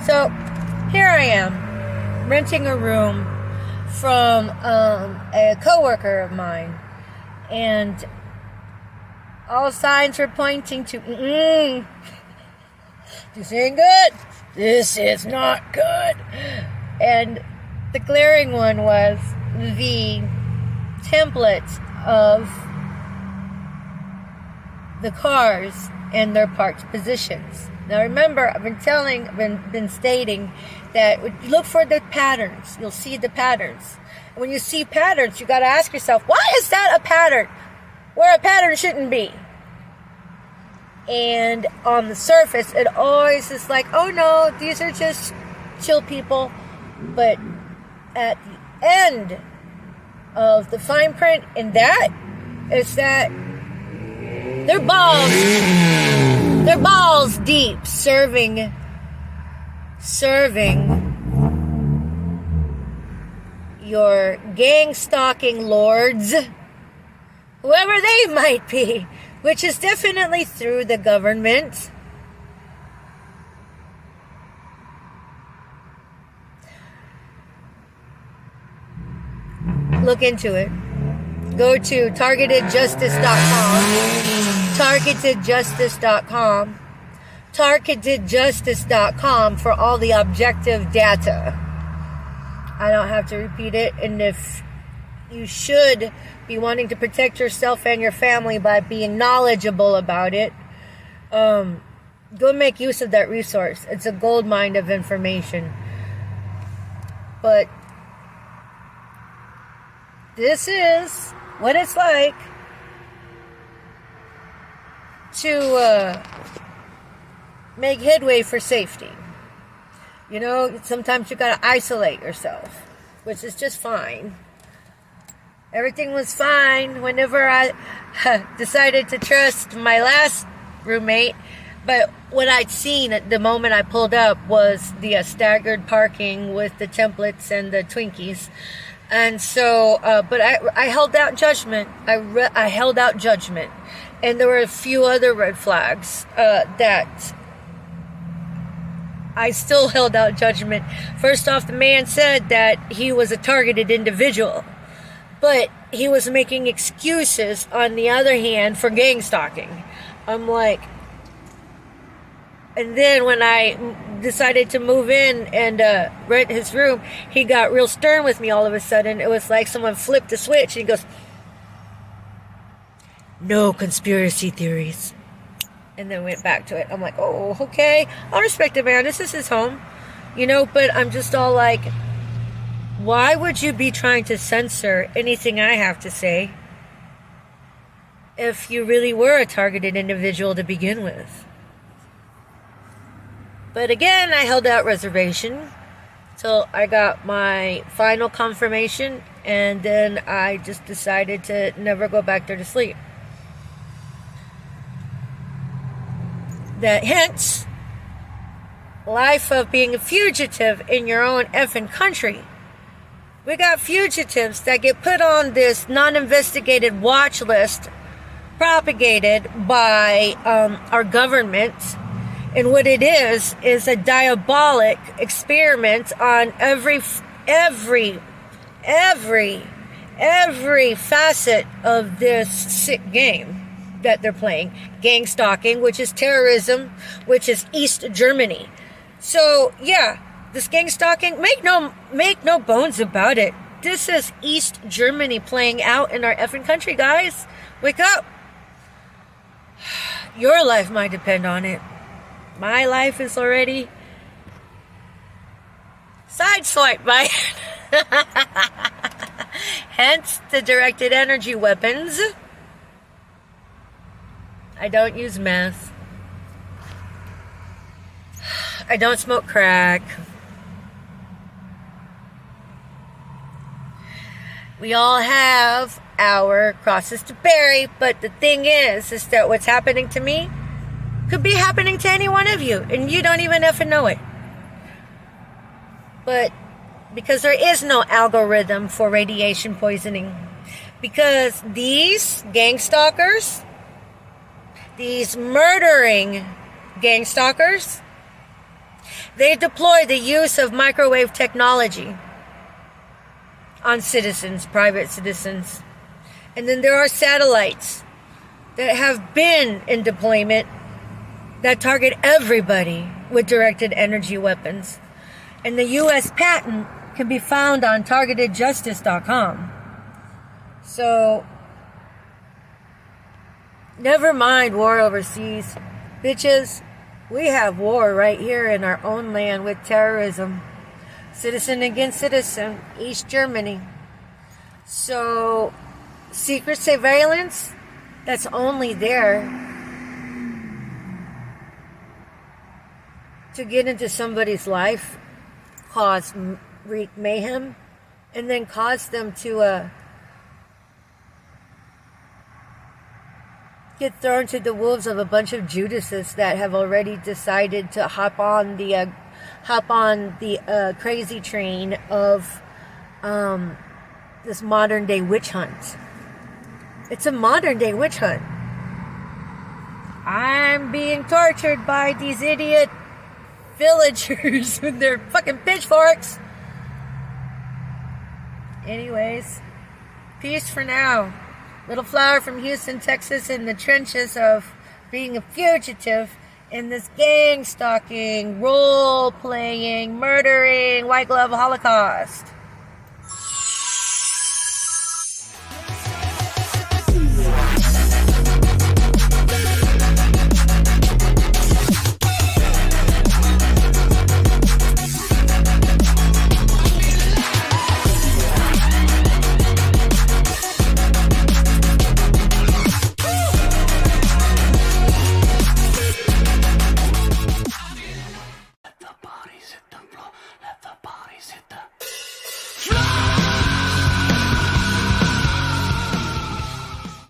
So here I am, renting a room from a coworker of mine, and all signs were pointing to, this ain't good. This is not good. And the glaring one was the templates of the cars and their parked positions. Now remember, I've been stating that when you look for the patterns, you'll see the patterns. And when you see patterns, you got to ask yourself, why is that a pattern where a pattern shouldn't be? And on the surface, it always is like, oh no, these are just chill people. But at the end of the fine print in that is that they're balls deep, serving your gang stalking lords, whoever they might be, which is definitely through the government. Look into it. Go to targetedjustice.com, targetedjustice.com, targetedjustice.com for all the objective data. I don't have to repeat it. And if you should be wanting to protect yourself and your family by being knowledgeable about it, go make use of that resource. It's a gold mine of information. But this is what it's like to make headway for safety. You know, sometimes you gotta isolate yourself, which is just fine. Everything was fine whenever I decided to trust my last roommate, but what I'd seen at the moment I pulled up was the staggered parking with the templates and the Twinkies. And so, but I held out judgment. I held out judgment. And there were a few other red flags that I still held out judgment. First off, the man said that he was a targeted individual, but he was making excuses, on the other hand, for gang stalking. I'm like, and then when I decided to move in and rent his room, he got real stern with me all of a sudden. It was like someone flipped a switch, and he goes, no conspiracy theories. And then went back to it. I'm like, oh, okay. I'll respect it, man. This is his home. You know, but I'm just all like, why would you be trying to censor anything I have to say if you really were a targeted individual to begin with? But again, I held out reservation till I got my final confirmation, and then I just decided to never go back there to sleep. That hence, life of being a fugitive in your own effing country. We got fugitives that get put on this non-investigated watch list propagated by our government. And what it is a diabolic experiment on every facet of this sick game that they're playing. Gang stalking, which is terrorism, which is East Germany. So, yeah, This gang stalking, make no bones about it. This is East Germany playing out in our effing country, guys. Wake up. Your life might depend on it. My life is already sideswiped by it. Hence the directed energy weapons. I don't use meth. I don't smoke crack. We all have our crosses to bear, but the thing is that what's happening to me could be happening to any one of you, and you don't even effing know it. But because there is no algorithm for radiation poisoning, because these gang stalkers, these murdering gang stalkers, they deploy the use of microwave technology on citizens, private citizens. And then there are satellites that have been in deployment that target everybody with directed energy weapons. And the U.S. patent can be found on targetedjustice.com. So, never mind war overseas. Bitches, we have war right here in our own land with terrorism. Citizen against citizen, East Germany. So, secret surveillance, that's only there to get into somebody's life, cause wreak mayhem, and then cause them to get thrown to the wolves of a bunch of Judases that have already decided to hop on the crazy train of this modern day witch hunt. It's a modern day witch hunt. I'm being tortured by these idiot villagers with their fucking pitchforks. Anyways, peace for now. Little flower from Houston, Texas, in the trenches of being a fugitive in this gang stalking, role playing, murdering, white glove holocaust.